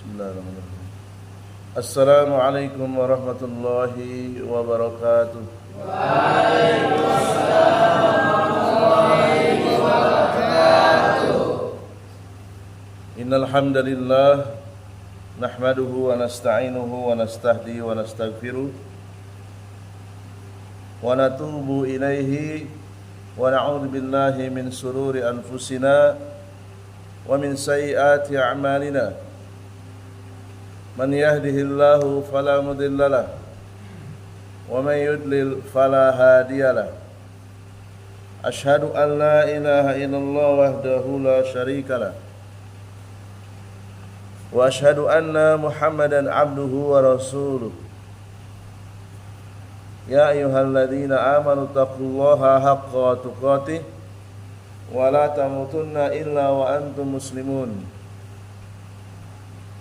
Bismillahirrahmanirrahim. Assalamualaikum warahmatullahi wabarakatuh. Innal hamdalillah nahmaduhu wa nasta'inuhu wa nastahdi wa nastaghfiruh wa natubu ilaihi wa na'udzu billahi min sururi anfusina wa min sayyiati a'malina. Man yahdihillahu fala mudhillalah wa man yudlil fala hadiyalah. Asyhadu an la ilaha illallah wahdahu la syarikalah wa asyhadu anna Muhammadan abduhu wa rasuluh. Ya ayyuhalladzina amanu taqullaha haqqa tuqatih wa la tamutunna illa wa antum muslimun.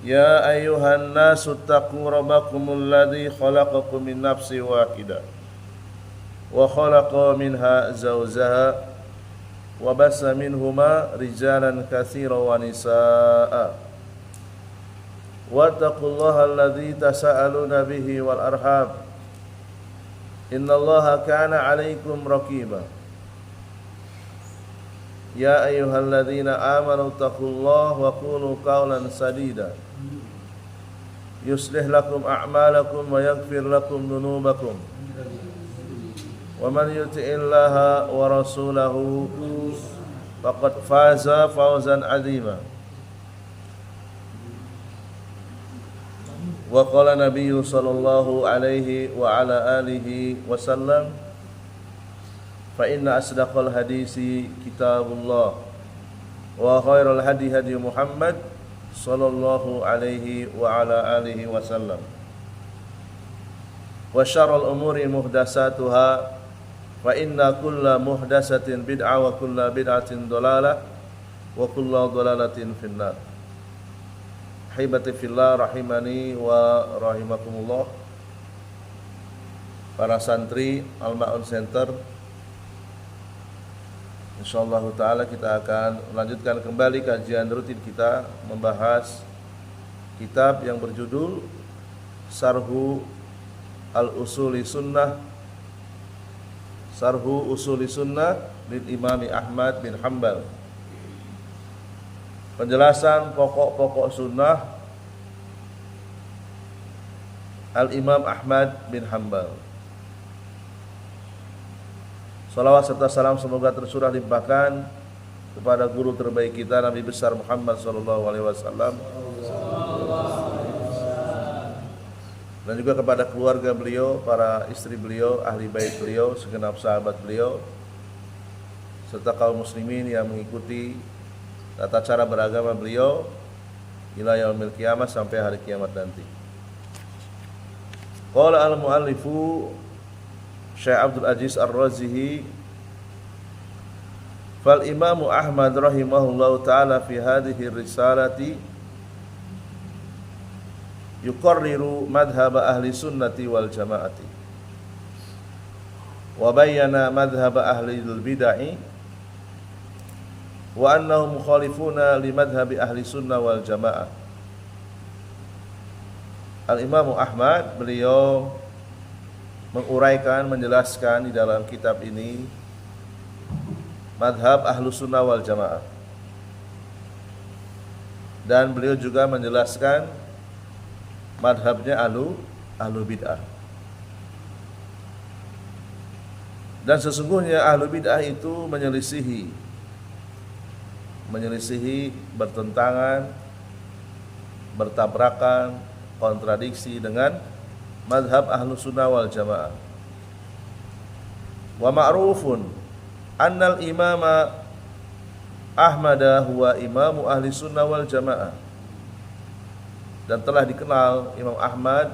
Ya ayyuhan nasu taqu rabbakumul ladzi khalaqakum min nafsin wahidah wa khalaqa minha zawjaha wa bassa minhuma rijalan katsiran wa nisaa'a wattaqullaha alladzi tasaaluna bihi wal arham innallaha kana 'alaikum raqiba. Ya ayyuhalladzina amanu taqullaha wa qulu qawlan sadida yuslih lakum a'malakum wa yaghfir lakum dhunubakum wa man yuti'illaha wa rasulahu faqad faza fawzan 'azima. Wa qala nabiyyu sallallahu alaihi wa ala alihi wasallam fa inna asdaqal hadisi kitabullah wa khairal hadi hadi Muhammad sallallahu alaihi wa ala alihi wasallam wa syarrul umuri muhdatsatuha fa inna kulla muhdatsatin bid'ah wa kulla bid'atin dhalalah wa kulla dhalalatin finnar. Hibati fillah rahimani wa rahimakumullah. Para santri Al-Ma'un Center, insyaallah ta'ala kita akan melanjutkan kembali kajian rutin kita membahas kitab yang berjudul Sarhu Al-Usuli Sunnah, Sarhu Usuli Sunnah lil Imami Ahmad bin Hanbal. Penjelasan pokok-pokok sunnah Al-Imam Ahmad bin Hanbal. Salawat serta salam semoga tercurah limpahkan kepada guru terbaik kita Nabi besar Muhammad sallallahu alaihi wasallam dan juga kepada keluarga beliau, para istri beliau, ahli bait beliau, segenap sahabat beliau serta kaum muslimin yang mengikuti tata cara beragama beliau ila yaumil qiyamah, sampai hari kiamat nanti. Qala al-muallifu Syekh Abdul Aziz Ar-Razihi, fal Imam Ahmad rahimahullahu taala fi hadhihi risalati yuqarriru madhhab ahli sunnati wal jamaati wa bayyana madhhab ahli al-bid'ah wa annahum mukhalifuna li madhhab ahli sunnah wal jamaah. Al-Imam Ahmad beliau menguraikan, menjelaskan di dalam kitab ini madhab ahlu sunnah wal jamaah, dan beliau juga menjelaskan madhabnya ahlu bid'ah. Dan sesungguhnya ahlu bid'ah itu menyelisihi, bertentangan, bertabrakan, kontradiksi dengan madhab ahlu sunnah wal jamaah. Wa ma'rufun annal imama Ahmada huwa imamu ahli sunnah wal jamaah. Dan telah dikenal Imam Ahmad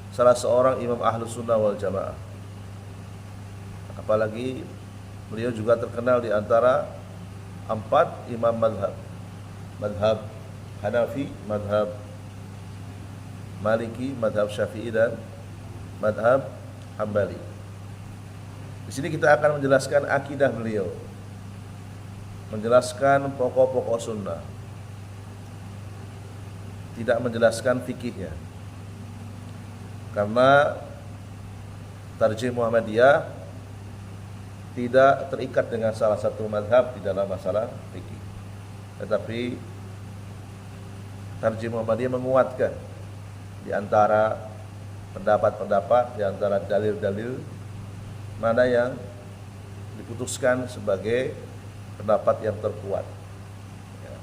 salah seorang imam ahlu sunnah wal jamaah. Apalagi beliau juga terkenal di antara 4 imam madhab Hanafi, madhab Maliki, madhab Syafi'i, dan madhab Hambali. Di sini kita akan menjelaskan akidah beliau, menjelaskan pokok-pokok sunnah. tidak menjelaskan fikihnya. Karena Tarjih Muhammadiyah tidak terikat dengan salah satu mazhab di dalam masalah fikih. Tetapi Tarjih Muhammadiyah menguatkan di antara pendapat-pendapat, di antara dalil-dalil mana yang diputuskan sebagai pendapat yang terkuat. Ya.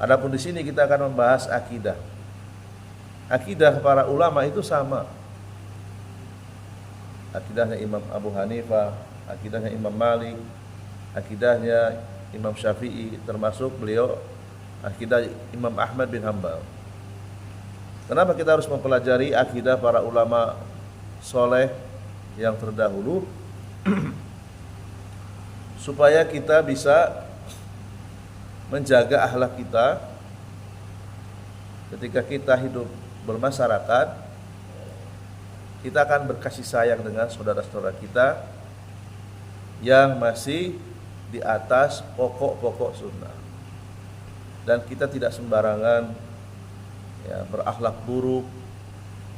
Adapun di sini kita akan membahas akidah. Akidah para ulama itu sama. Akidahnya Imam Abu Hanifah, akidahnya Imam Malik, akidahnya Imam Syafi'i, termasuk beliau akidah Imam Ahmad bin Hanbal. Kenapa kita harus mempelajari akidah para ulama soleh yang terdahulu? Supaya kita bisa menjaga akhlak kita ketika kita hidup bermasyarakat. Kita akan berkasih sayang dengan saudara-saudara kita yang masih di atas pokok-pokok sunnah, dan kita tidak sembarangan ya, berakhlak buruk,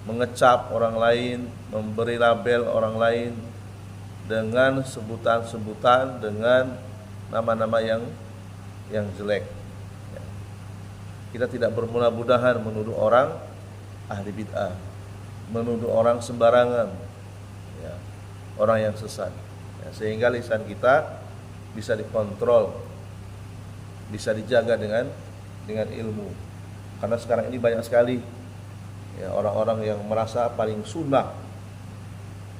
mengecap orang lain, memberi label orang lain dengan sebutan-sebutan, dengan nama-nama yang jelek. Ya. Kita tidak bermudah-mudahan menuduh orang ahli bid'ah, menuduh orang sembarangan, ya, orang yang sesat, ya, sehingga lisan kita bisa dikontrol, bisa dijaga dengan ilmu. Karena sekarang ini banyak sekali ya, orang-orang yang merasa paling sunnah,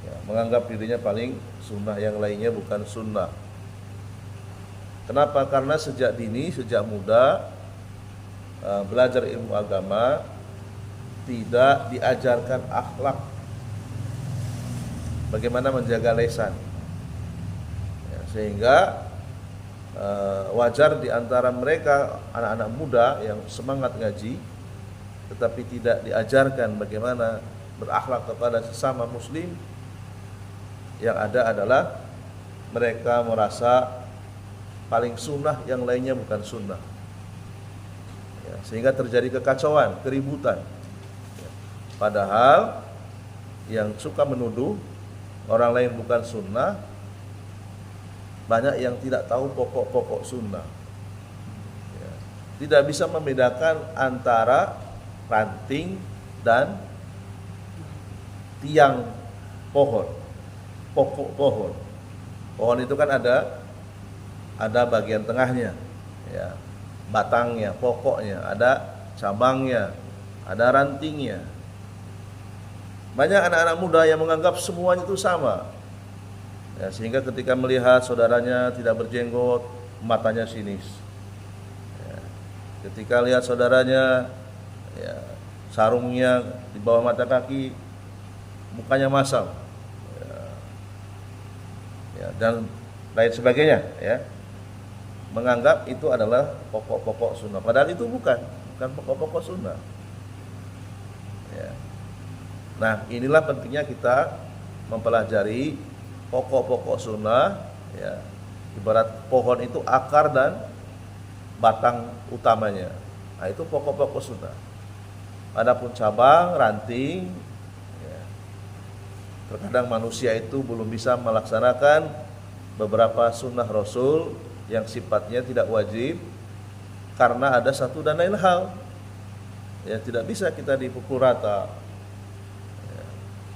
ya, menganggap dirinya paling sunnah, yang lainnya bukan sunnah. Kenapa? Karena sejak dini, sejak muda belajar ilmu agama, tidak diajarkan akhlak, bagaimana menjaga lisan, ya, sehingga wajar di antara mereka anak-anak muda yang semangat ngaji, tetapi tidak diajarkan bagaimana berakhlak kepada sesama muslim. Yang ada adalah mereka merasa paling sunnah, yang lainnya bukan sunnah, ya, sehingga terjadi kekacauan, keributan. Padahal yang suka menuduh orang lain bukan sunnah, banyak yang tidak tahu pokok-pokok sunnah, ya. Tidak bisa membedakan antara ranting dan tiang pohon, pokok pohon. Pohon itu kan ada bagian tengahnya, ya, batangnya, pokoknya, ada cabangnya, ada rantingnya. Banyak anak-anak muda yang menganggap semuanya itu sama, ya, sehingga ketika melihat saudaranya tidak berjenggot, matanya sinis, ya. Ketika lihat saudaranya ya, sarungnya di bawah mata kaki, mukanya masam, ya, dan lain sebagainya, ya, menganggap itu adalah pokok-pokok sunnah, padahal itu bukan pokok-pokok sunnah, ya. Nah, inilah pentingnya kita mempelajari pokok-pokok sunnah, ya. Ibarat pohon itu akar dan batang utamanya. Nah, itu pokok-pokok sunnah. Adapun cabang, ranting, ya, terkadang manusia itu belum bisa melaksanakan beberapa sunnah Rasul yang sifatnya tidak wajib karena ada satu dan lain hal. Ya, tidak bisa kita dipukul rata.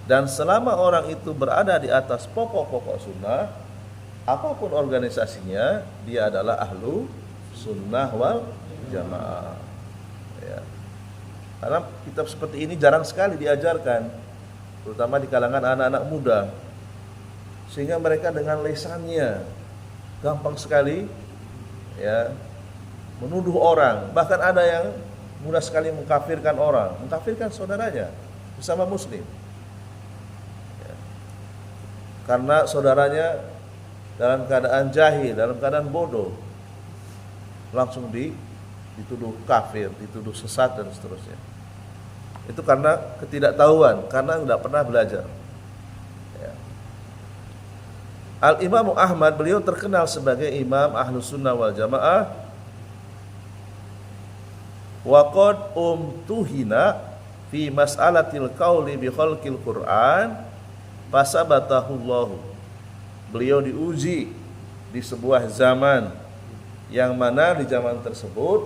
Dan selama orang itu berada di atas pokok-pokok sunnah, apapun organisasinya, dia adalah ahlu sunnah wal jamaah, ya. Karena kitab seperti ini jarang sekali diajarkan, terutama di kalangan anak-anak muda, sehingga mereka dengan lisannya gampang sekali, ya, menuduh orang. Bahkan ada yang mudah sekali mengkafirkan orang, mengkafirkan saudaranya bersama muslim, karena saudaranya dalam keadaan jahil, dalam keadaan bodoh, langsung dituduh kafir, dituduh sesat dan seterusnya. Itu karena ketidaktahuan, karena tidak pernah belajar, ya. Al-Imam Ahmad, beliau terkenal sebagai imam Ahlus Sunnah wal Jamaah. wa qad tuhina fi mas'alatil qauli bi khalqil Qur'an fasabatahullahu. Beliau diuji di sebuah zaman yang mana di zaman tersebut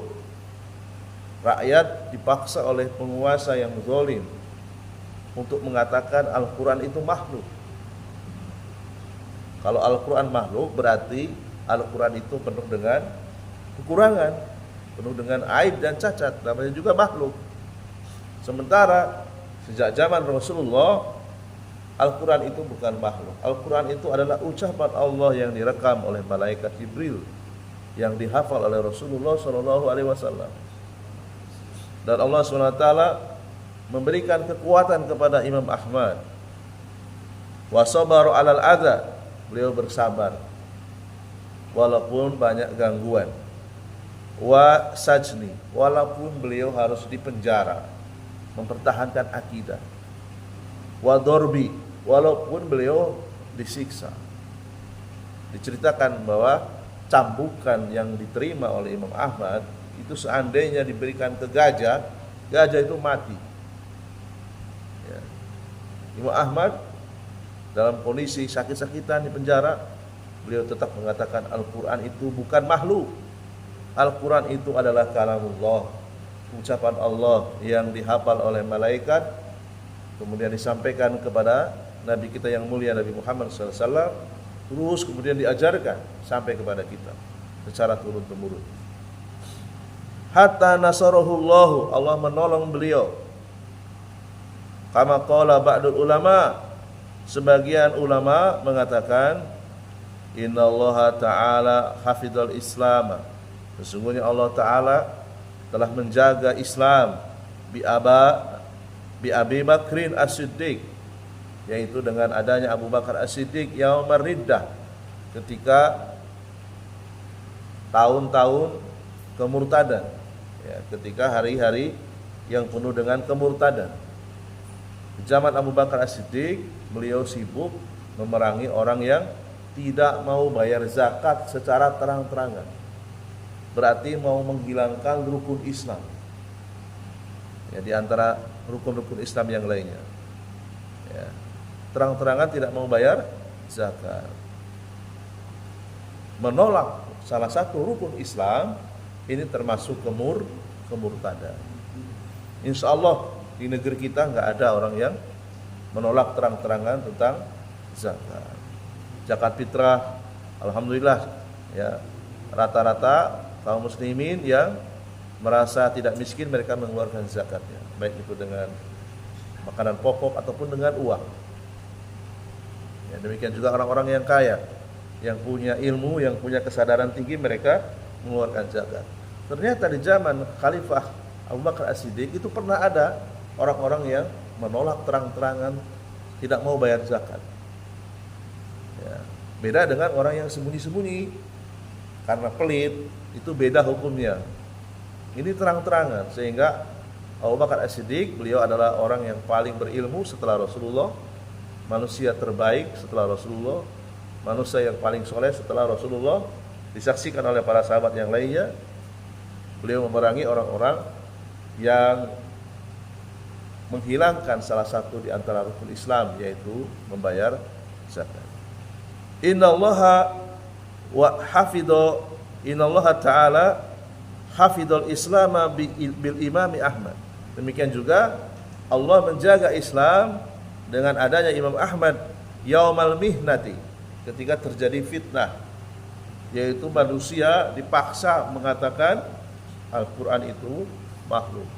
rakyat dipaksa oleh penguasa yang zalim untuk mengatakan Al-Quran itu makhluk. Kalau Al-Quran makhluk berarti Al-Quran itu penuh dengan kekurangan, penuh dengan aib dan cacat, namanya juga makhluk. Sementara sejak zaman Rasulullah, Al-Quran itu bukan makhluk. Al-Quran itu adalah ucapan Allah yang direkam oleh malaikat Jibril, yang dihafal oleh Rasulullah SAW. Dan Allah SWT memberikan kekuatan kepada Imam Ahmad. Wa sabaru alal adza, beliau bersabar walaupun banyak gangguan. Wa sajni, walaupun beliau harus dipenjara mempertahankan akidah. Wa dorbi, walaupun beliau disiksa. Diceritakan bahwa cambukan yang diterima oleh Imam Ahmad itu seandainya diberikan ke gajah, gajah itu mati. Ya. Imam Ahmad dalam kondisi sakit-sakitan di penjara, beliau tetap mengatakan Al-Quran itu bukan makhluk. Al-Quran itu adalah kalamullah, ucapan Allah yang dihafal oleh malaikat, kemudian disampaikan kepada Nabi kita yang mulia Nabi Muhammad SAW, terus kemudian diajarkan sampai kepada kita secara turun-temurun. Hatta nasarahullahu, Allah menolong beliau. Kama qala ba'dul ulama, sebagian ulama mengatakan innallaha ta'ala hafidhal Islam, sesungguhnya Allah Ta'ala telah menjaga Islam bi Abi Bakrin As-Siddiq, yaitu dengan adanya Abu Bakar As-Siddiq yaumar riddah, ketika tahun-tahun kemurtadan, ya, ketika hari-hari yang penuh dengan kemurtadan. Di zaman Abu Bakar As-Siddiq, beliau sibuk memerangi orang yang tidak mau bayar zakat secara terang-terangan, berarti mau menghilangkan rukun Islam, ya, di antara rukun-rukun Islam yang lainnya, ya, terang-terangan tidak mau bayar zakat, menolak salah satu rukun Islam, ini termasuk kemurtadan. Insya Allah di negeri kita nggak ada orang yang menolak terang-terangan tentang zakat. Zakat fitrah, alhamdulillah, ya, rata-rata kaum muslimin yang merasa tidak miskin mereka mengeluarkan zakatnya, baik itu dengan makanan pokok ataupun dengan uang. Ya, demikian juga orang-orang yang kaya, yang punya ilmu, yang punya kesadaran tinggi, mereka mengeluarkan zakat. Ternyata di zaman Khalifah Abu Bakar As-Siddiq itu pernah ada orang-orang yang menolak terang-terangan, tidak mau bayar zakat. Ya, beda dengan orang yang sembunyi-sembunyi karena pelit, itu beda hukumnya. Ini terang-terangan, sehingga Abu Bakar As-Siddiq, beliau adalah orang yang paling berilmu setelah Rasulullah, manusia terbaik setelah Rasulullah, manusia yang paling soleh setelah Rasulullah, disaksikan oleh para sahabat yang lainnya. Beliau memerangi orang-orang yang menghilangkan salah satu di antara rukun Islam, yaitu membayar zakat. Innallaha ta'ala hafidhul Islam bil Imam Ahmad. Demikian juga Allah menjaga Islam dengan adanya Imam Ahmad yaumal mihnati, ketika terjadi fitnah, yaitu manusia dipaksa mengatakan Al-Quran itu makhluk.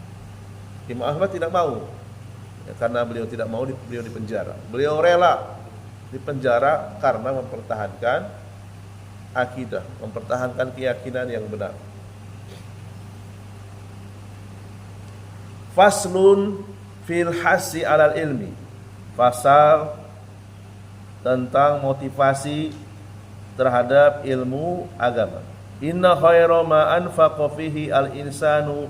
Imam Ahmad tidak mau, ya, karena beliau tidak mau, beliau dipenjara. Beliau rela dipenjara karena mempertahankan akidah, mempertahankan keyakinan yang benar. Faslun fil hasi alal ilmi, pasal tentang motivasi terhadap ilmu agama. Inna khaira ma anfaqa fihi al insanu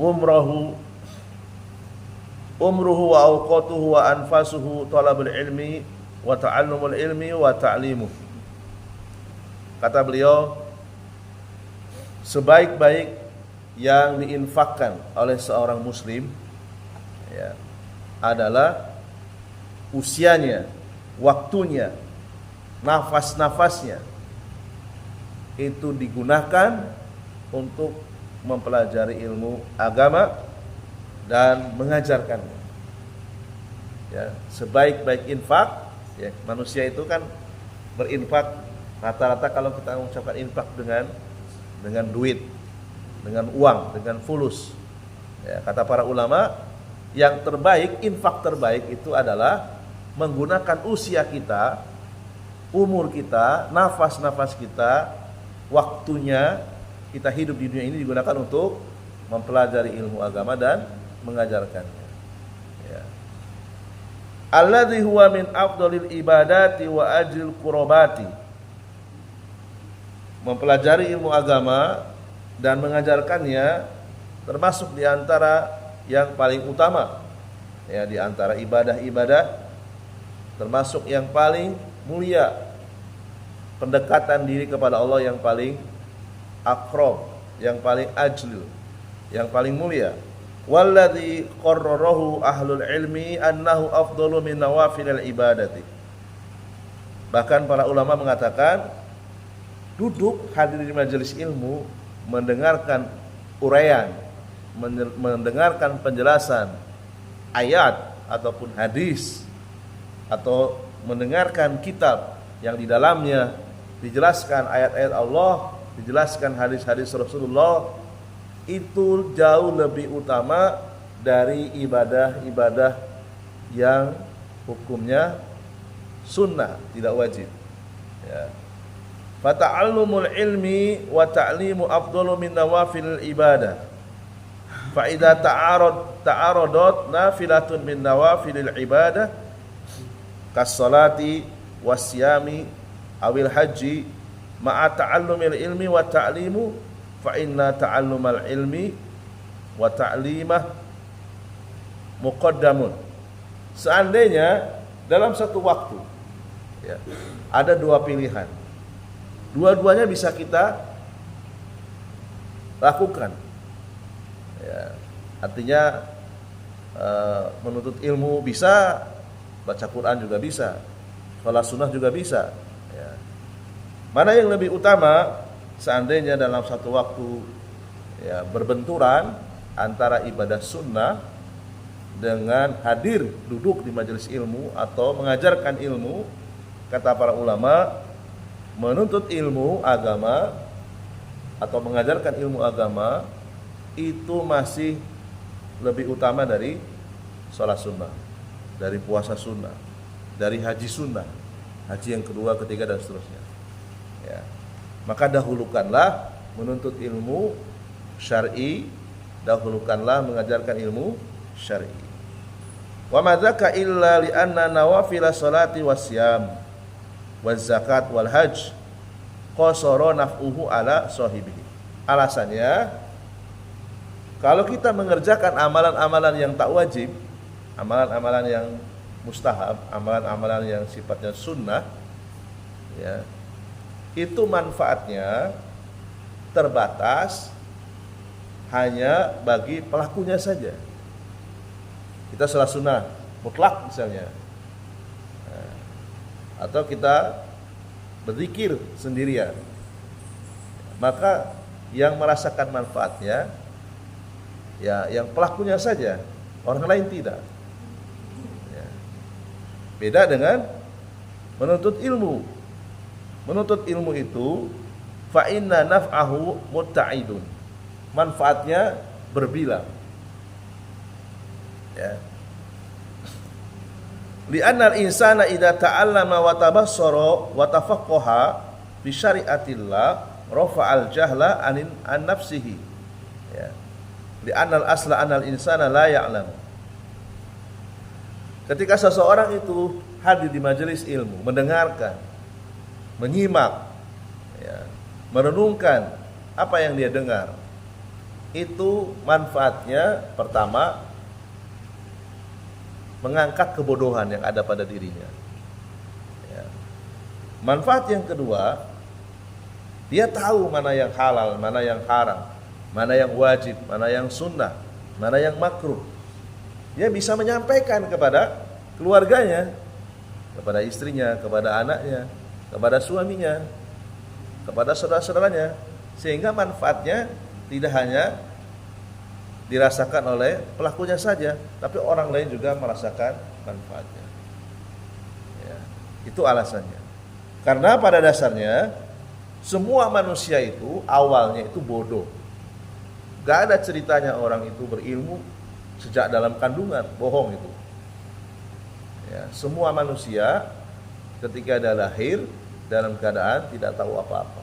umruhu wa awqatuhu wa anfasuhu talabul ilmi wa ta'allumul ilmi wa ta'limuh. Kata beliau, sebaik-baik yang diinfakkan oleh seorang muslim ya, adalah usianya, waktunya, nafas-nafasnya itu digunakan untuk mempelajari ilmu agama dan mengajarkannya. Ya, sebaik-baik infak, ya, manusia itu kan berinfak rata-rata kalau kita mengucapkan infak dengan duit, dengan uang, dengan fulus. Ya, kata para ulama, yang terbaik, infak terbaik itu adalah menggunakan usia kita, umur kita, nafas-nafas kita, waktunya kita hidup di dunia ini digunakan untuk mempelajari ilmu agama dan mengajarkannya. Ya. Alladzi huwa min afdhalil ibadati wa ajril qurabati. Mempelajari ilmu agama dan mengajarkannya termasuk di antara yang paling utama. Ya, di antara ibadah-ibadah termasuk yang paling mulia. Pendekatan diri kepada Allah yang paling aqrab, yang paling ajlil, yang paling mulia. Walladzi qarrarahu ahlul ilmi annahu afdalu min nawafilil ibadati. Bahkan para ulama mengatakan duduk hadir di majelis ilmu, mendengarkan uraian, mendengarkan penjelasan ayat ataupun hadis, atau mendengarkan kitab yang di dalamnya dijelaskan ayat-ayat Allah, dijelaskan hadis-hadis Rasulullah, itu jauh lebih utama dari ibadah-ibadah yang hukumnya sunnah, tidak wajib. Ya. Fata'allumul ilmi wa ta'limu afdalu min nawafilil ibadah. Fa idza ta'aradat nafilatun min nawafilil ibadah kas-salati was-siyami awil haji ma'a ta'allumil ilmi wa ta'limu fa inna ta'allumal ilmi wa ta'limah muqaddamun. Seandainya dalam satu waktu ya, ada dua pilihan, dua-duanya bisa kita lakukan ya, artinya menuntut ilmu bisa, baca Quran juga bisa, sholat sunnah juga bisa ya. Mana yang lebih utama? Seandainya dalam satu waktu ya, berbenturan antara ibadah sunnah dengan hadir duduk di majelis ilmu atau mengajarkan ilmu, kata para ulama, menuntut ilmu agama atau mengajarkan ilmu agama itu masih lebih utama dari sholat sunnah, dari puasa sunnah, dari haji sunnah, haji yang kedua, ketiga dan seterusnya ya. Maka dahulukanlah menuntut ilmu syar'i, dahulukanlah mengajarkan ilmu syar'i. Wa madzaka illa li anna nawafil salati wasyam waz zakat wal hajj qasara naf'uhu ala sahibihi. Alasannya, kalau kita mengerjakan amalan-amalan yang tak wajib, amalan-amalan yang mustahab, amalan-amalan yang sifatnya sunnah ya, itu manfaatnya terbatas hanya bagi pelakunya saja. Kita sholat sunnah mutlak misalnya, atau kita berzikir sendirian, maka yang merasakan manfaatnya ya yang pelakunya saja, orang lain tidak ya. Beda dengan menuntut ilmu. Menuntut ilmu itu fa inna naf'ahu mutta'idun, manfaatnya berbilang ya. Li'anna al-insana idza ta'allama wa tabassara wa tafaqqaha bi syari'atillah rafa'al jahla an nafsihi ya. Li'anna al-asla anal insana la ya'lam. Ketika seseorang itu hadir di majelis ilmu, mendengarkan, menyimak ya, merenungkan apa yang dia dengar, itu manfaatnya pertama mengangkat kebodohan yang ada pada dirinya ya. Manfaat yang kedua, dia tahu mana yang halal, mana yang haram, mana yang wajib, mana yang sunnah, mana yang makruh. Dia bisa menyampaikan kepada keluarganya, kepada istrinya, kepada anaknya, kepada suaminya, kepada saudara-saudaranya, sehingga manfaatnya tidak hanya dirasakan oleh pelakunya saja, tapi orang lain juga merasakan manfaatnya. Ya, itu alasannya. Karena pada dasarnya semua manusia itu awalnya itu bodoh. Gak ada ceritanya orang itu berilmu sejak dalam kandungan, bohong itu. Ya, semua manusia ketika dia lahir dalam keadaan tidak tahu apa-apa.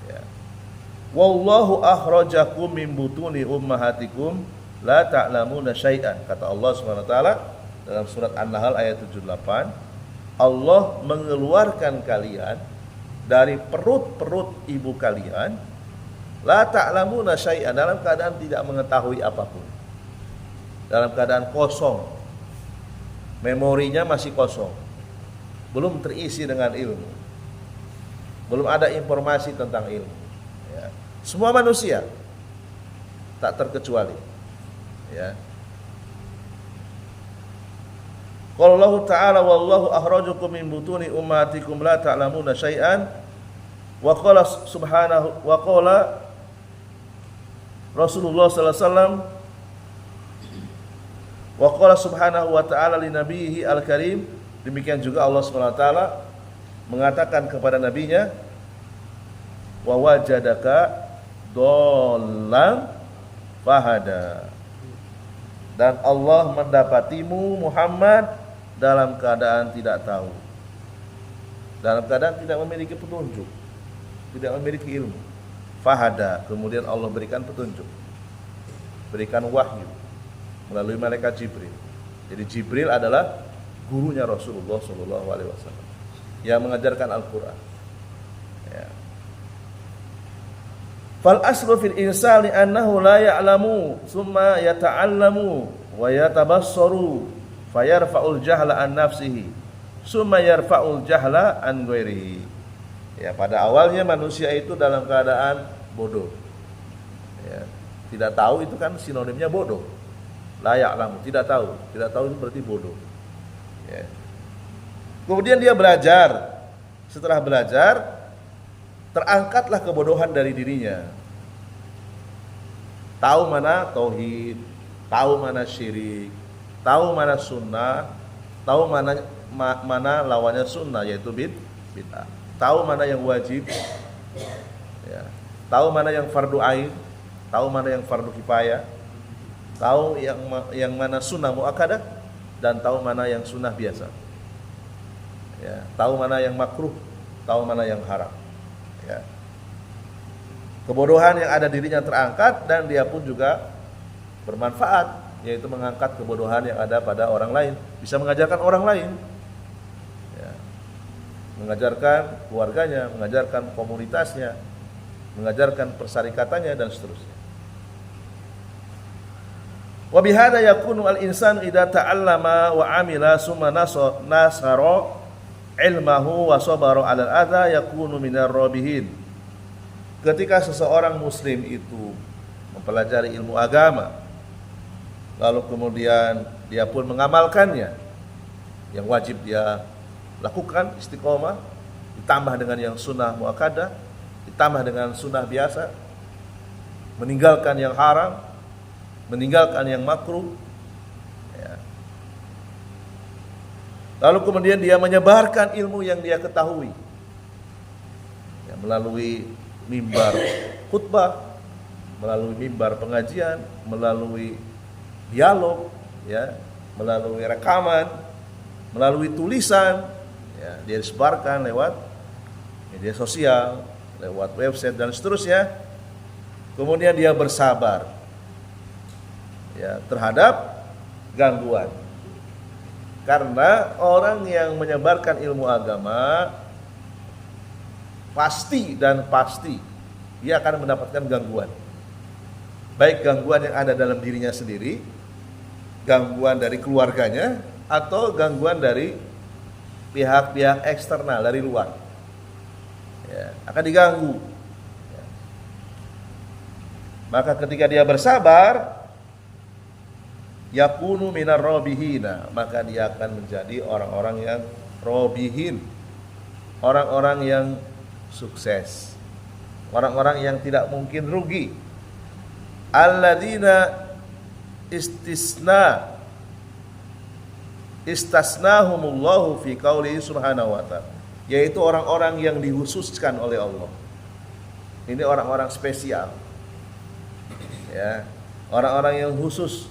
Ya. Wallahu akhrajakum min butuni ummahatikum la ta'lamuna syai'an. Kata Allah Subhanahu wa taala dalam surat An-Nahl ayat 78, Allah mengeluarkan kalian dari perut-perut ibu kalian la ta'lamuna syai'an, dalam keadaan tidak mengetahui apapun. Dalam keadaan kosong. Memorinya masih kosong. Belum terisi dengan ilmu. Belum ada informasi tentang ilmu. Ya. Semua manusia tak terkecuali. Ya. Qala Allah Ta'ala wallahu akhrajakum min butuni ummatikum la ta'lamuna syai'an wa qala subhanahu wa qala Rasulullah sallallahu alaihi wasallam wa qala subhanahu wa ta'ala li nabiyhi al-karim. Demikian juga Allah Subhanahu wa taala mengatakan kepada nabinya, wa wajadaka dhallan fahada. Dan Allah mendapatimu Muhammad dalam keadaan tidak tahu, dalam keadaan tidak memiliki petunjuk, tidak memiliki ilmu. Fahada, kemudian Allah berikan petunjuk, berikan wahyu melalui malaikat Jibril. Jadi Jibril adalah gurunya Rasulullah SAW yang mengajarkan Al-Quran. Ya. Fal aslu fil insani annahu la ya'lamu summa yata'allamu wa yatabassaru fayarfa'ul jahla an nafsihi summa yarfa'ul jahla an ghairihi. Ya, pada awalnya manusia itu dalam keadaan bodoh. Ya, tidak tahu itu kan sinonimnya bodoh. La ya'lamu, tidak tahu itu berarti bodoh. Ya. Kemudian dia belajar. Setelah belajar, terangkatlah kebodohan dari dirinya. Tahu mana tauhid, tahu mana syirik, tahu mana sunnah, tahu mana lawannya sunnah yaitu bid'ah. Tahu mana yang wajib, ya. Tahu mana yang fardu ain, tahu mana yang fardu kifayah, tahu yang mana sunnah muakkadah, dan tahu mana yang sunnah biasa. Ya, tahu mana yang makruh, tahu mana yang haram. Ya. Kebodohan yang ada dirinya terangkat dan dia pun juga bermanfaat, yaitu mengangkat kebodohan yang ada pada orang lain, bisa mengajarkan orang lain. Ya. Mengajarkan keluarganya, mengajarkan komunitasnya, mengajarkan persyarikatannya dan seterusnya. Wa bihadza yakunu al-insanu idza ta'allama wa 'amila summa nasara ilmahu wa sabara 'ala al-adza yakunu minar rabihin. Ketika seseorang muslim itu mempelajari ilmu agama, lalu kemudian dia pun mengamalkannya, yang wajib dia lakukan istiqomah, ditambah dengan yang sunnah muakkadah, ditambah dengan sunnah biasa, meninggalkan yang haram, meninggalkan yang makruh, ya. Lalu kemudian dia menyebarkan ilmu yang dia ketahui, ya, melalui mimbar khutbah, melalui mimbar pengajian, melalui dialog, ya, melalui rekaman, melalui tulisan, ya, dia disebarkan lewat media sosial, lewat website dan seterusnya. Kemudian dia bersabar, ya, terhadap gangguan. Karena orang yang menyebarkan ilmu agama pasti dia akan mendapatkan gangguan. Baik gangguan yang ada dalam dirinya sendiri, gangguan dari keluarganya, atau gangguan dari pihak-pihak eksternal dari luar. Ya, akan diganggu. Maka ketika dia bersabar, yakunu minar robihina, maka dia akan menjadi orang-orang yang robihin, orang-orang yang sukses, orang-orang yang tidak mungkin rugi. Alladzina istasnahumullahu fi qaulihi subhanahu wa ta'ala, yaitu orang-orang yang dihususkan oleh Allah. Ini orang-orang spesial, ya, orang-orang yang khusus,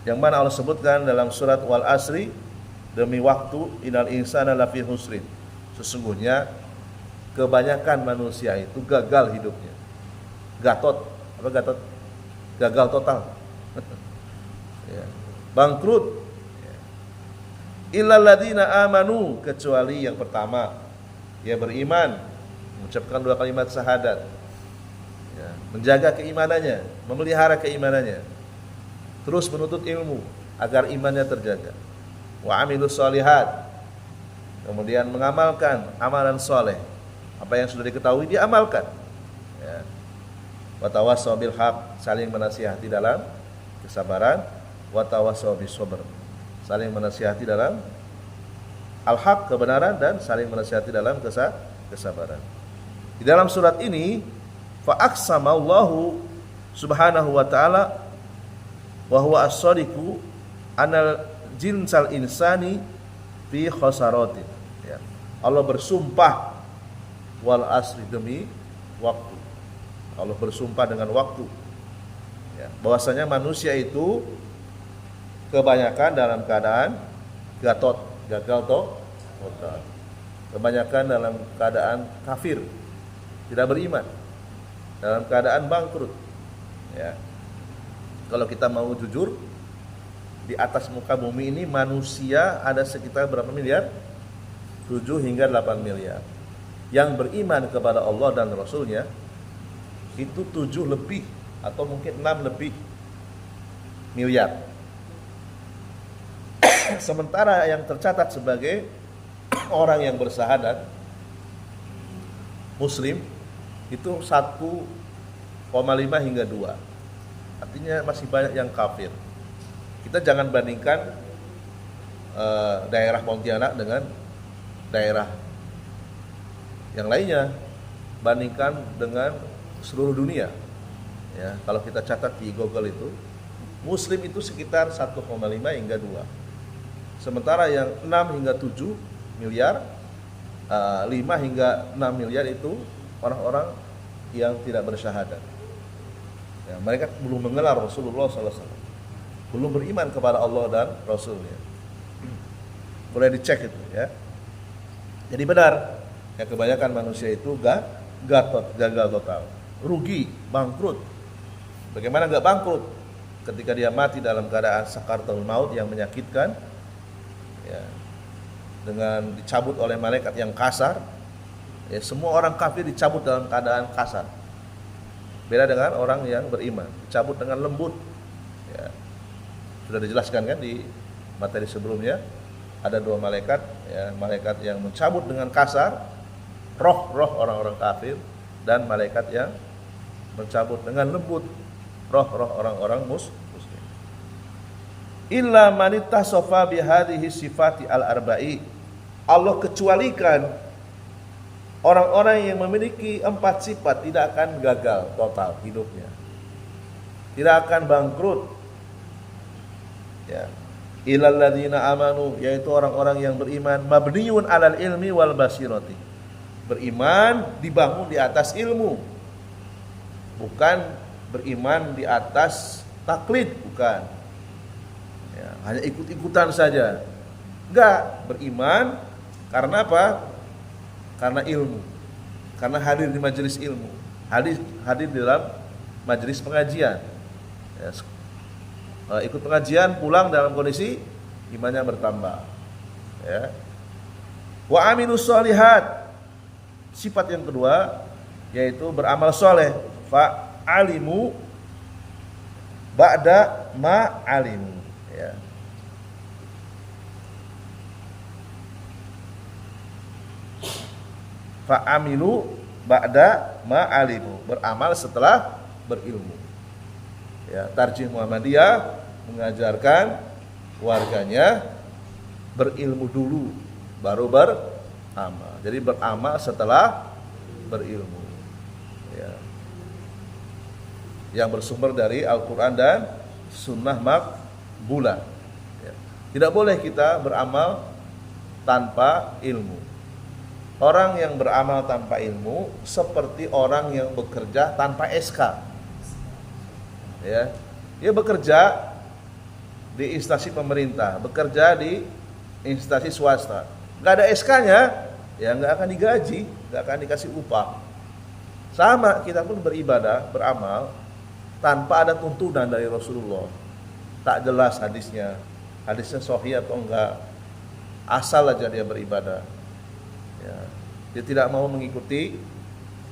yang mana Allah sebutkan dalam surat Wal Asri, demi waktu, innal insana lafi husrin, sesungguhnya kebanyakan manusia itu gagal hidupnya. Gatot, apa gatot? Gagal total. Ya. Bangkrut. Ya. Illal ladzina amanu, kecuali yang pertama, dia beriman, mengucapkan 2 kalimat syahadat, ya, menjaga keimanannya, memelihara keimanannya, terus menuntut ilmu agar imannya terjaga. Wa amilus sholihat, kemudian mengamalkan amalan soleh, apa yang sudah diketahui dia amalkan, ya. Wa tawassaw bil haq, saling menasihati dalam kesabaran. Wa tawassaw bis sabr, saling menasihati dalam al-haq, kebenaran, dan saling menasihati dalam kesabaran. Di dalam surat ini, fa aqsama Allahu subhanahu wa ta'ala wa huwa as-sadiqu anal jinsal insani fi khasaratin, ya. Allah bersumpah wal asri, demi waktu. Allah bersumpah dengan waktu, ya, bahwasanya manusia itu kebanyakan dalam keadaan gagal total. Kebanyakan dalam keadaan kafir, tidak beriman, dalam keadaan bangkrut, ya. Kalau kita mau jujur, di atas muka bumi ini manusia ada sekitar berapa miliar? 7 hingga 8 miliar. Yang beriman kepada Allah dan Rasulnya itu 7 lebih atau mungkin 6 lebih miliar. Sementara yang tercatat sebagai orang yang bersahadat muslim itu 1,5 hingga 2. Artinya masih banyak yang kafir. Kita jangan bandingkan daerah Pontianak dengan daerah yang lainnya, bandingkan dengan seluruh dunia, ya. Kalau kita catat di Google itu, muslim itu sekitar 1,5 hingga 2. Sementara yang 6 hingga 7 miliar, 5 hingga 6 miliar itu orang-orang yang tidak bersyahadat, ya, mereka belum mengenal Rasulullah SAW, belum beriman kepada Allah dan Rasulnya. Boleh dicek itu, ya. Jadi benar, ya, kebanyakan manusia itu gagal total, rugi, bangkrut. Bagaimana enggak bangkrut? Ketika dia mati dalam keadaan sakaratul maut yang menyakitkan, ya, dengan dicabut oleh malaikat yang kasar, ya, semua orang kafir dicabut dalam keadaan kasar. Beda dengan orang yang beriman, dicabut dengan lembut, ya. Sudah dijelaskan kan di materi sebelumnya, ada 2 malaikat, ya, malaikat yang mencabut dengan kasar roh orang-orang kafir, dan malaikat yang mencabut dengan lembut roh orang-orang muslim. Illa manittasafa bihadhihi sifati al-arba'i, Allah kecualikan orang-orang yang memiliki 4 sifat tidak akan gagal total hidupnya, tidak akan bangkrut, ya. Illal ladzina amanu, yaitu orang-orang yang beriman, mabniun alal ilmi wal basirati, beriman dibangun di atas ilmu, bukan beriman di atas taklid, bukan, ya, hanya ikut-ikutan saja. Enggak, beriman karena apa? Karena ilmu, karena hadir di majelis ilmu, hadir di dalam majelis pengajian, ya, ikut pengajian, pulang dalam kondisi imannya bertambah, ya. Wa amilus sholihat, sifat yang kedua yaitu beramal soleh. Fa alimu ba'da ma alimu, ya. Fa amilu ba'da ma alimu, beramal setelah berilmu. Ya, Tarjih Muhammadiyah mengajarkan warganya berilmu dulu baru beramal. Jadi beramal setelah berilmu. Ya. Yang bersumber dari Al-Quran dan Sunnah Maqbulah. Ya. Tidak boleh kita beramal tanpa ilmu. Orang yang beramal tanpa ilmu seperti orang yang bekerja tanpa SK. Ya, dia bekerja di instansi pemerintah, bekerja di instansi swasta, nggak ada SK-nya, ya nggak akan digaji, nggak akan dikasih upah. Sama kita pun beribadah, beramal tanpa ada tuntunan dari Rasulullah, tak jelas hadisnya sahih atau enggak, asal aja dia beribadah. Ya, dia tidak mau mengikuti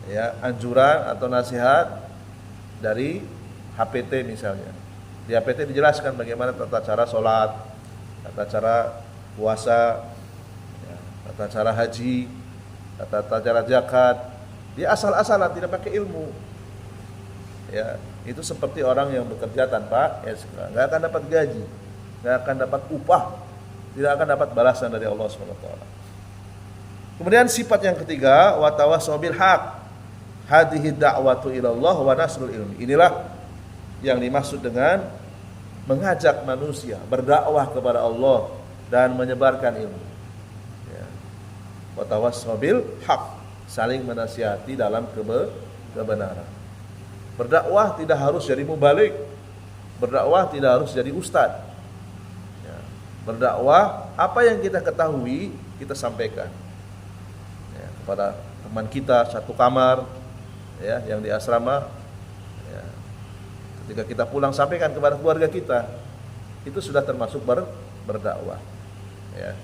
ya anjuran atau nasihat dari HPT misalnya. Di HPT dijelaskan bagaimana tata cara sholat, tata cara puasa, ya, tata cara haji, tata cara zakat. Dia asal-asalan tidak pakai ilmu. Ya, itu seperti orang yang bekerja tanpa SK, nggak akan dapat gaji, nggak akan dapat upah, tidak akan dapat balasan dari Allah SWT. Kemudian sifat yang ketiga, wa tawassaw bil haq. Hadhihi da'watu ilallah wa nasrul ilmi. Inilah yang dimaksud dengan mengajak manusia berdakwah kepada Allah dan menyebarkan ilmu. Ya. Wa tawassaw bil haq, saling menasihati dalam kebenaran. Berdakwah tidak harus jadi mubalik, berdakwah tidak harus jadi ustadz. Ya. Berdakwah apa yang kita ketahui kita sampaikan ya, kepada teman kita satu kamar, ya, yang di asrama. Ya. Ketika kita pulang sampaikan kepada keluarga kita, itu sudah termasuk berdakwah. Ya.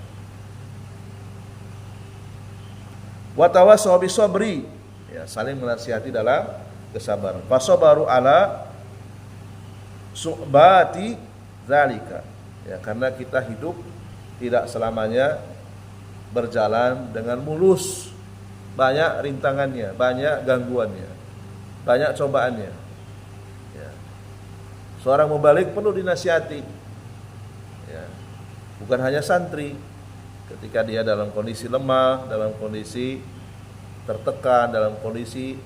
Wa tawassaw bis sabri, ya, saling menasihati dalam kesabaran. Fasabaru ala su'bati zalika. Ya, karena kita hidup tidak selamanya berjalan dengan mulus. Banyak rintangannya, banyak gangguannya, banyak cobaannya. Ya. Seorang mubalik perlu dinasihati. Ya. Bukan hanya santri. Ketika dia dalam kondisi lemah, dalam kondisi tertekan, dalam kondisi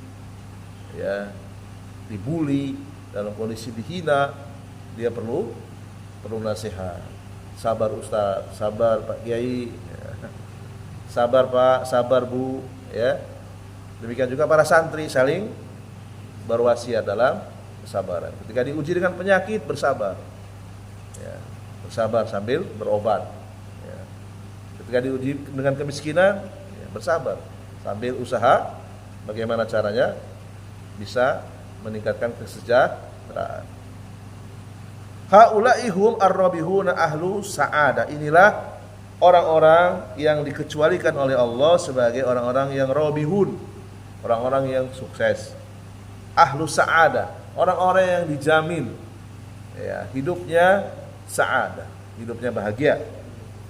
ya dibully, dalam kondisi dihina, dia perlu nasihat. Sabar Ustaz, sabar Pak Kiai, ya. Sabar Pak, sabar Bu, ya. Demikian juga para santri saling berwasiat dalam kesabaran. Ketika diuji dengan penyakit, bersabar. Ya, bersabar sambil berobat. Ya. Ketika diuji dengan kemiskinan, ya, bersabar sambil usaha bagaimana caranya bisa meningkatkan kesejahteraan. Haulaihum ar-rabihuna ahlu sa'adah. Inilah orang-orang yang dikecualikan oleh Allah sebagai orang-orang yang rabihun, orang-orang yang sukses. Ahlu sa'adah, orang-orang yang dijamin ya, hidupnya sa'adah, hidupnya bahagia.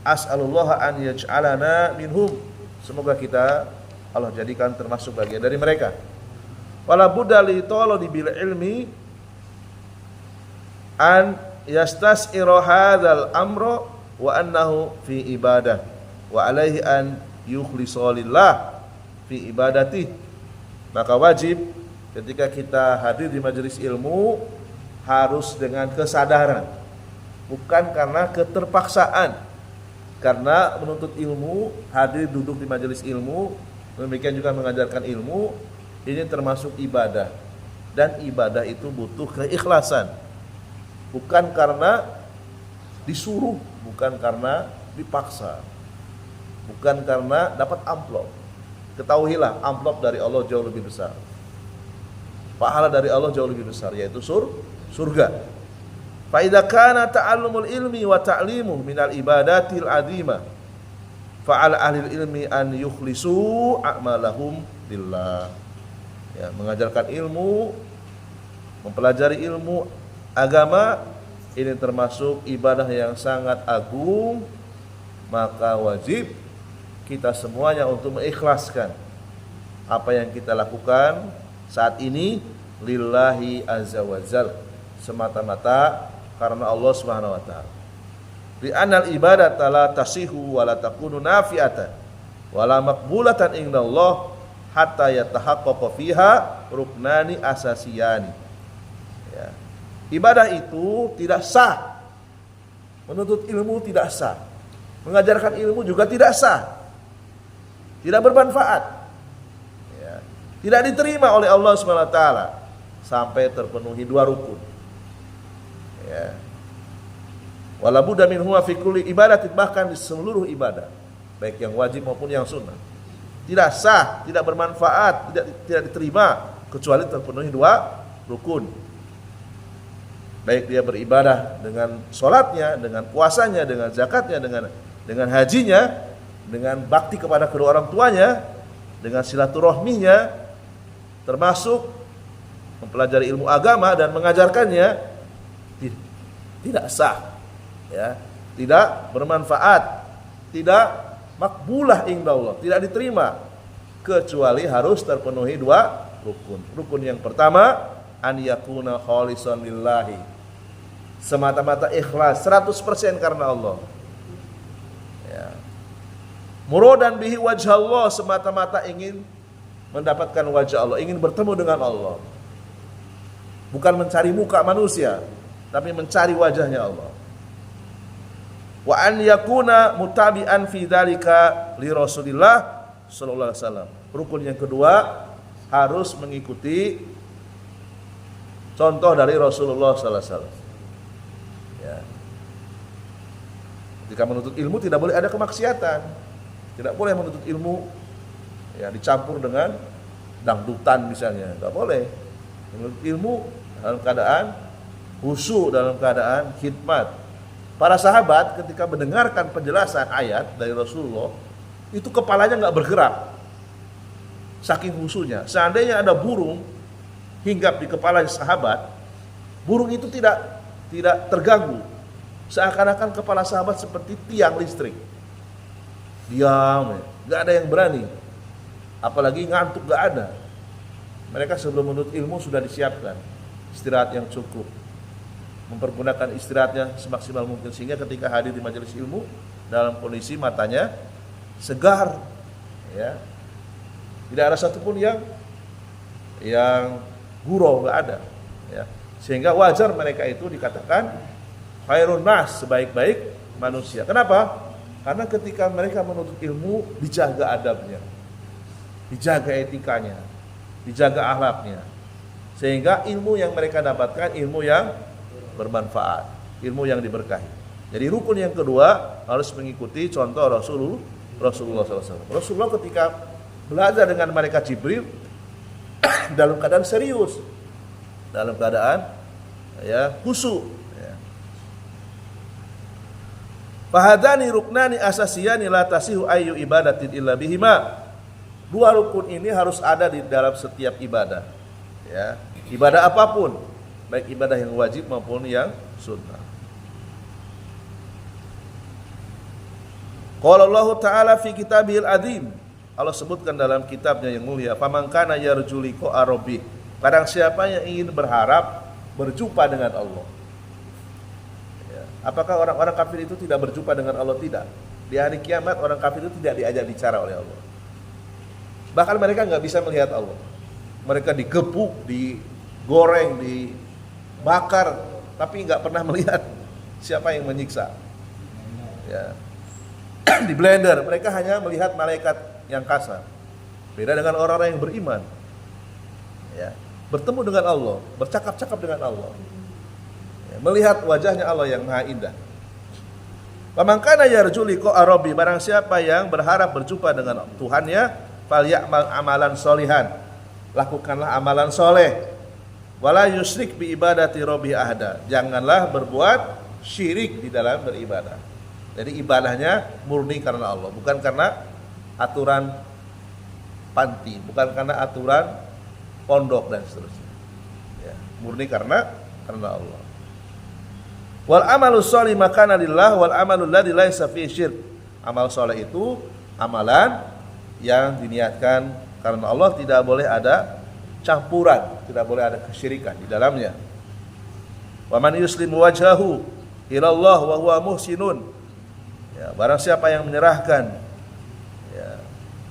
As'alullah an yaj'alana minhum. Semoga kita Allah jadikan termasuk bagian dari mereka. Wala budda li taladi bil ilmi an yastas'ira hadzal amra wa annahu fi ibadah wa alaihi an yukhlisa lillah fi ibadati. Maka wajib ketika kita hadir di majelis ilmu harus dengan kesadaran, bukan karena keterpaksaan. Karena menuntut ilmu, hadir duduk di majelis ilmu, demikian juga mengajarkan ilmu, ini termasuk ibadah. Dan ibadah itu butuh keikhlasan. Bukan karena disuruh, bukan karena dipaksa, bukan karena dapat amplop. Ketahuilah, amplop dari Allah jauh lebih besar, pahala dari Allah jauh lebih besar, yaitu surga. Fa idza kana ta'allumul ilmi wa ta'limuh minal ibadatil azimah fa 'ala ahli ilmi an yukhlisu a'malahum lillah. Ya, mengajarkan ilmu, mempelajari ilmu agama ini termasuk ibadah yang sangat agung, maka wajib kita semuanya untuk mengikhlaskan apa yang kita lakukan saat ini lillahi azza wajal, semata-mata karena Allah Subhanahu wa taala. Li anal ibadata la tasihu wa la takunu nafi'atan wa la maqbulatan indallah hatta yatahaqqaqa fiha ruknani asasiyani. Ya. Ibadah itu tidak sah. Menuntut ilmu tidak sah. Mengajarkan ilmu juga tidak sah. Tidak bermanfaat. Ya. Tidak diterima oleh Allah Subhanahu wa taala sampai terpenuhi dua rukun. Ya. Wala budda minhu fi kulli ibadatin, bahkan di seluruh ibadah, baik yang wajib maupun yang sunnah. Tidak sah, tidak bermanfaat, tidak diterima kecuali terpenuhi dua rukun. Baik dia beribadah dengan sholatnya, dengan puasanya, dengan zakatnya, dengan hajinya, dengan bakti kepada kedua orang tuanya, dengan silaturahminya, termasuk mempelajari ilmu agama dan mengajarkannya, tidak sah. Ya, tidak bermanfaat, tidak makbulah indallah, tidak diterima kecuali harus terpenuhi dua rukun. Rukun yang pertama, an yakuna khalisan lillahi, semata-mata ikhlas 100% karena Allah. Ya. Muradan bihi wajh Allah, semata-mata ingin mendapatkan wajah Allah, ingin bertemu dengan Allah. Bukan mencari muka manusia, tapi mencari wajahnya Allah. Wa an yakuna mutabi'an fi dzalika li Rasulillah sallallahu alaihi wasallam. Rukun yang kedua, harus mengikuti contoh dari Rasulullah sallallahu alaihi wasallam. Ya. Ketika menuntut ilmu tidak boleh ada kemaksiatan. Tidak boleh menuntut ilmu ya dicampur dengan dangdutan misalnya, enggak boleh. Menuntut ilmu dalam keadaan khusyuk, dalam keadaan khidmat. Para sahabat ketika mendengarkan penjelasan ayat dari Rasulullah, itu kepalanya nggak bergerak, saking khusyuknya. Seandainya ada burung hinggap di kepala sahabat, burung itu tidak terganggu, seakan-akan kepala sahabat seperti tiang listrik, diam, nggak ada yang berani, apalagi ngantuk nggak ada. Mereka sebelum menuntut ilmu sudah disiapkan istirahat yang cukup, mempergunakan istirahatnya semaksimal mungkin, sehingga ketika hadir di majelis ilmu dalam kondisi matanya segar, ya, tidak ada satupun yang gurau, nggak ada, ya. Sehingga wajar mereka itu dikatakan khairun nas, sebaik-baik manusia. Kenapa? Karena ketika mereka menuntut ilmu dijaga adabnya, dijaga etikanya, dijaga akhlaknya, sehingga ilmu yang mereka dapatkan ilmu yang bermanfaat, ilmu yang diberkahi. Jadi rukun yang kedua harus mengikuti contoh Rasulullah SAW. Rasulullah ketika belajar dengan malaikat Jibril dalam keadaan serius, dalam keadaan khusyuk. Fahadani ruknani asasiyani la tasihu ayyu ibadatin illa bihima. Dua rukun ini harus ada di dalam setiap ibadah. Ya, ibadah apapun, baik ibadah yang wajib maupun yang sunnah. Qala Allah Ta'ala fi kitabihil azim. Allah sebutkan dalam kitabnya yang mulia, faman kana yarju liqa rabbih. Barang siapa yang ingin berharap berjumpa dengan Allah. Ya. Apakah orang-orang kafir itu tidak berjumpa dengan Allah? Tidak. Di hari kiamat orang kafir itu tidak diajak bicara oleh Allah. Bahkan mereka nggak bisa melihat Allah. Mereka digebuk, digoreng, dibakar, tapi nggak pernah melihat siapa yang menyiksa. Ya. Di blender, mereka hanya melihat malaikat yang kasar. Beda dengan orang-orang yang beriman. Ya. Bertemu dengan Allah, bercakap-cakap dengan Allah. Ya. Melihat wajahnya Allah yang maha indah. Faman kana yarju liqa rabbi, barang siapa yang berharap berjumpa dengan Tuhannya, falyamal amalan sholihan, lakukanlah amalan soleh. Wala yusyrik bi ibadati rabbi ahada, janganlah berbuat syirik di dalam beribadah. Jadi ibadahnya murni karena Allah, bukan karena aturan panti, bukan karena aturan pondok dan seterusnya. Ya, murni karena Allah. Wal amalu sholih makana lillah wal amalu ladzi laisa fi syirk. Amal soleh itu amalan yang diniatkan karena Allah, tidak boleh ada campuran, tidak boleh ada kesyirikan di dalamnya. Wa man yuslimu wajhahu ilallah wa huwa muhsinun. Ya, barang siapa yang menyerahkan ya,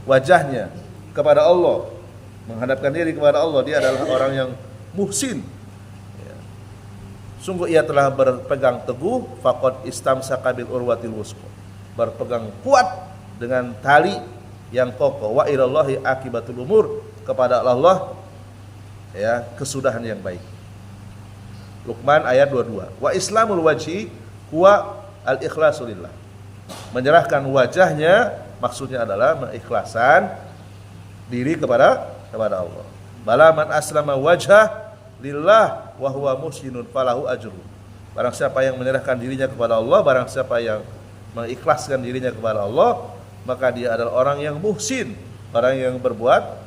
wajahnya kepada Allah, menghadapkan diri kepada Allah, dia adalah orang yang muhsin. Ya. Sungguh ia telah berpegang teguh, faqad istamsaka bil urwatil wuthqa. Berpegang kuat dengan tali yang kokoh. Wa ilallahi akibatul umur, kepada Allah ya kesudahan yang baik. Luqman ayat 22. Wa islamul wajhi huwa al-ikhlasu lillah. Menyerahkan wajahnya maksudnya adalah mengikhlaskan diri kepada Allah. Bala man aslama wajhah lillah wa huwa muhsinun falahu ajru. Barang siapa yang menyerahkan dirinya kepada Allah, barang siapa yang mengikhlaskan dirinya kepada Allah, maka dia adalah orang yang muhsin, orang yang berbuat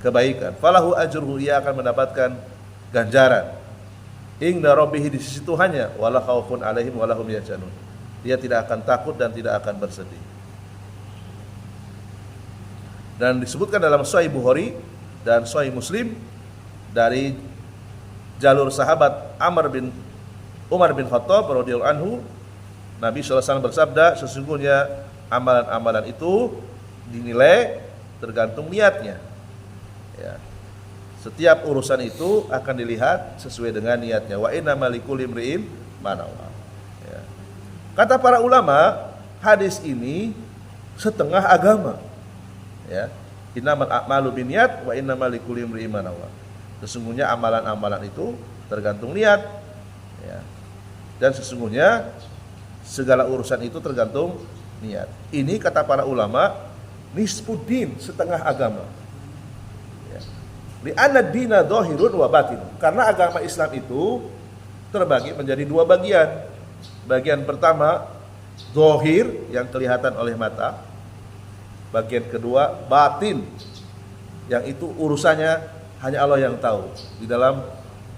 kebaikan. Falahu ajruhu, ia akan mendapatkan ganjaran. Inda rabbih, di sisi Tuhannya, wala khaufun alaihim wala hum yahzanun. Dia tidak akan takut dan tidak akan bersedih. Dan disebutkan dalam Sahih Bukhari dan Sahih Muslim dari jalur sahabat Umar bin Khattab radhiyallahu anhu, Nabi SAW bersabda, sesungguhnya amalan-amalan itu dinilai tergantung niatnya. Ya. Setiap urusan itu akan dilihat sesuai dengan niatnya. Wa inna malikul imri'in manawa. Ya. Kata para ulama, hadis ini setengah agama. Ya. Innamal a'malu binniyat wa innamal likulli imri'in manawa. Sesungguhnya amalan-amalan itu tergantung niat. Ya. Dan sesungguhnya segala urusan itu tergantung niat. Ini kata para ulama, nisfuddin, setengah agama. Li'anna dina dhahirun wa batin. Karena agama Islam itu terbagi menjadi dua bagian. Bagian pertama dhahir, yang kelihatan oleh mata. Bagian kedua batin, yang itu urusannya hanya Allah yang tahu, di dalam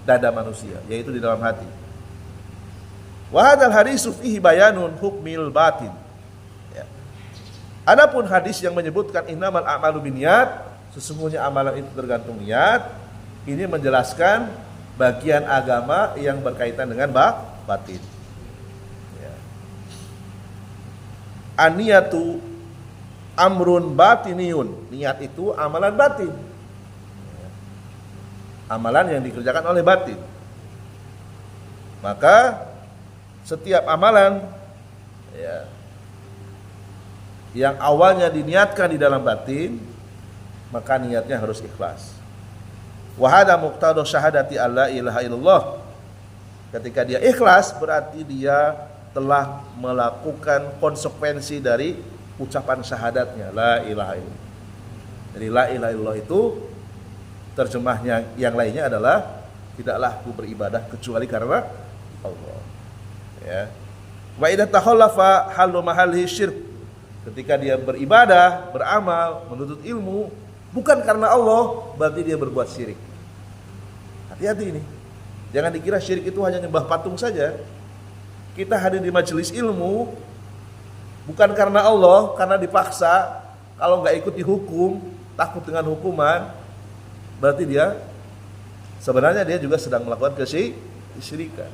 dada manusia, yaitu di dalam hati. Wa hadzal hadisu fihi bayanun hukmil batin. Ya. Adapun hadis yang menyebutkan innamal a'malu binniyat, sesungguhnya amalan itu tergantung niat, ini menjelaskan bagian agama yang berkaitan dengan batin. Ya. An-niyatu amrun batiniyun. Niat itu amalan batin. Ya. Amalan yang dikerjakan oleh batin. Maka setiap amalan ya, yang awalnya diniatkan di dalam batin, maka niatnya harus ikhlas. Wa hada muqtada syahadati alla ilaha illallah. Ketika dia ikhlas, berarti dia telah melakukan konsekuensi dari ucapan syahadatnya, la ilaha illallah. Jadi la ilaha illallah itu terjemahnya yang lainnya adalah tidaklah aku beribadah kecuali karena Allah. Ya. Wa idza takhallafa halu mahalhi syirk. Ketika dia beribadah, beramal, menuntut ilmu bukan karena Allah, berarti dia berbuat syirik. Hati-hati ini. Jangan dikira syirik itu hanya nyembah patung saja. Kita hadir di majelis ilmu bukan karena Allah, karena dipaksa. Kalau nggak ikut dihukum, takut dengan hukuman, berarti dia sebenarnya dia juga sedang melakukan kesyirikan.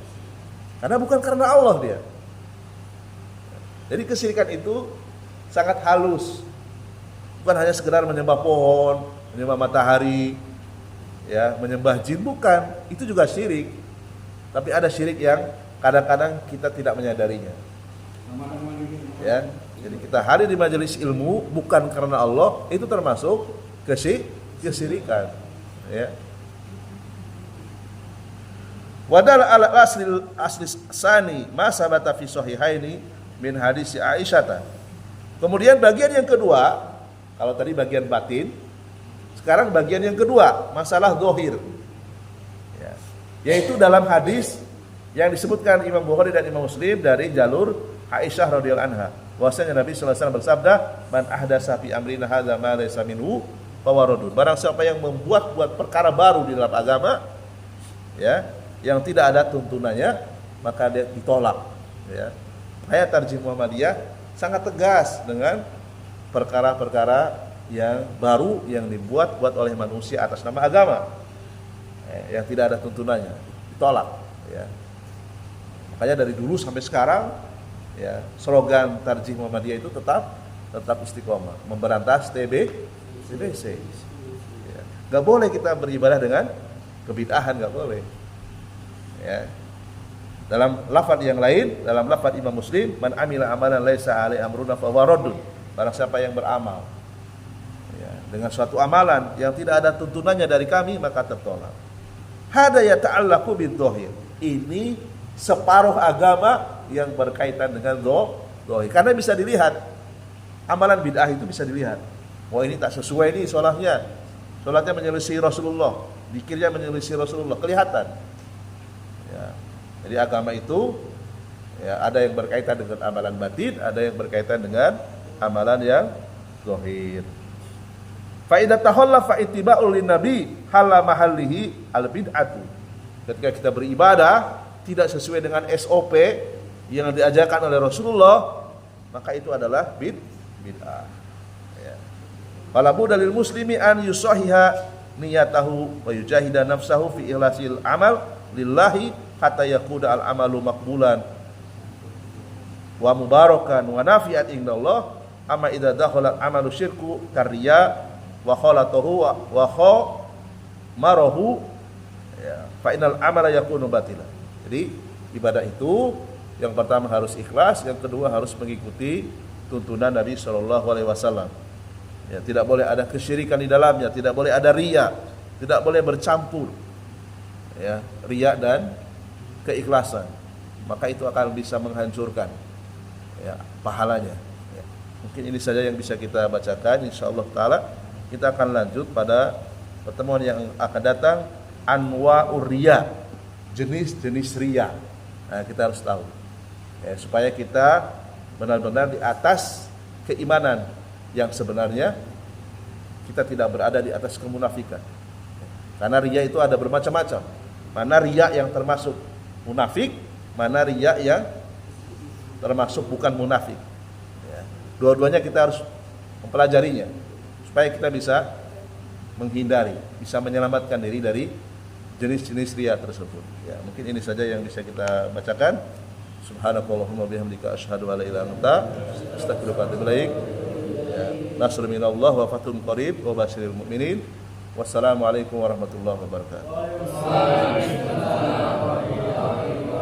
Karena bukan karena Allah dia. Jadi kesyirikan itu sangat halus. Bukan hanya sekedar menyembah pohon, menyembah matahari, ya, menyembah jin, bukan. Itu juga syirik. Tapi ada syirik yang kadang-kadang kita tidak menyadarinya. Ya, jadi kita hadir di majelis ilmu bukan karena Allah, itu termasuk kesyirikan. Ya. Wadal ala asli sani ma sabata fi sahihaini min hadis Aisyah. Kemudian bagian yang kedua, kalau tadi bagian batin, sekarang bagian yang kedua, masalah zahir. Ya. Yaitu dalam hadis yang disebutkan Imam Bukhari dan Imam Muslim dari jalur Aisyah radhiyallahu anha. Bahwasanya Nabi sallallahu alaihi wasallam bersabda, "Man ahdatsa fi amrina hadza ma laysa minhu fawaradun." Barang siapa yang membuat perkara baru di dalam agama, ya, yang tidak ada tuntunannya, maka dia ditolak. Ya. Ayat Tarjih Muhammadiyah sangat tegas dengan perkara-perkara yang baru yang dibuat oleh manusia atas nama agama. yang tidak ada tuntunannya, ditolak. Ya. Makanya dari dulu sampai sekarang, ya, slogan Tarjih Muhammadiyah itu tetap istiqomah, memberantas TBC. Ya. Gak boleh kita beribadah dengan kebid'ahan, gak boleh. Ya. Dalam lafaz yang lain, dalam lafaz Imam Muslim, man amila amalan laisa alaihi amruna fa huwa raddun. Barang siapa yang beramal, ya, dengan suatu amalan yang tidak ada tuntunannya dari kami, maka tertolak. Hada yata'allaqu bidh-dhahir. Ini separuh agama yang berkaitan dengan dhahir. Karena bisa dilihat, amalan bid'ah itu bisa dilihat. Wah, ini tak sesuai nih sholatnya menyelisih Rasulullah, zikirnya menyelisih Rasulullah, kelihatan. Ya. Jadi agama itu, ya, ada yang berkaitan dengan amalan batin, ada yang berkaitan dengan amalan yang zahir. Fa idza tahallafa ittiba'ul linnabi hala mahallihi al-bid'atu. Ketika kita beribadah tidak sesuai dengan SOP yang diajarkan oleh Rasulullah, maka itu adalah bid'ah. Ya. Fala budda lil muslimi an yusahiha niyatahu wa yujahida nafsahu fi ikhlasil amal lillahi hatta yaquda al amalu maqbulan wa mubarakan wa nafi'at indallah. Amma idza dakhala amalu syirku karya wa khalatahu wa khamarahu, ya, fa innal amala yakunu batilan. Jadi ibadah itu yang pertama harus ikhlas, yang kedua harus mengikuti tuntunan Nabi Shallallahu Alaihi Wasallam. Ya, tidak boleh ada kesyirikan di dalamnya, tidak boleh ada riya, tidak boleh bercampur, ya, riya dan keikhlasan. Maka itu akan bisa menghancurkan, ya, pahalanya. Ya. Mungkin ini saja yang bisa kita bacakan. Insyaallah taala kita akan lanjut pada pertemuan yang akan datang, anwa'ur riya, jenis-jenis riya. Nah, kita harus tahu, ya, supaya kita benar-benar di atas keimanan yang sebenarnya, kita tidak berada di atas kemunafikan. Karena riya itu ada bermacam-macam. Mana riya yang termasuk munafik, mana riya yang termasuk bukan munafik. Ya. Dua-duanya kita harus mempelajarinya supaya kita bisa menghindari, bisa menyelamatkan diri dari jenis-jenis riya tersebut. Ya, mungkin ini saja yang bisa kita bacakan. Subhanakallahumma bihamdika asyhadu an la ilaha illa anta astaghfiruka wa atubu ilaik. Ya, nasrun minallah wa fathun qarib wa basyiril mu'minin. Wassalamualaikum warahmatullahi wabarakatuh.